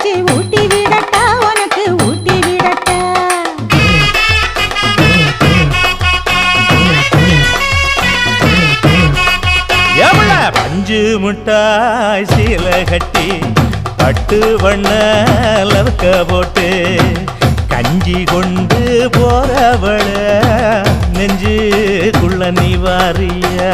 வச்சு ஊட்டி விடட்டா உனக்கு ஊட்டி விடட்டா பஞ்சு முட்டாய் சீல கட்டி பட்டு வண்ண லவக்க போட்டு கஞ்சி கொண்டு போறவள நெஞ்சுக்குள்ள நீ வாரியா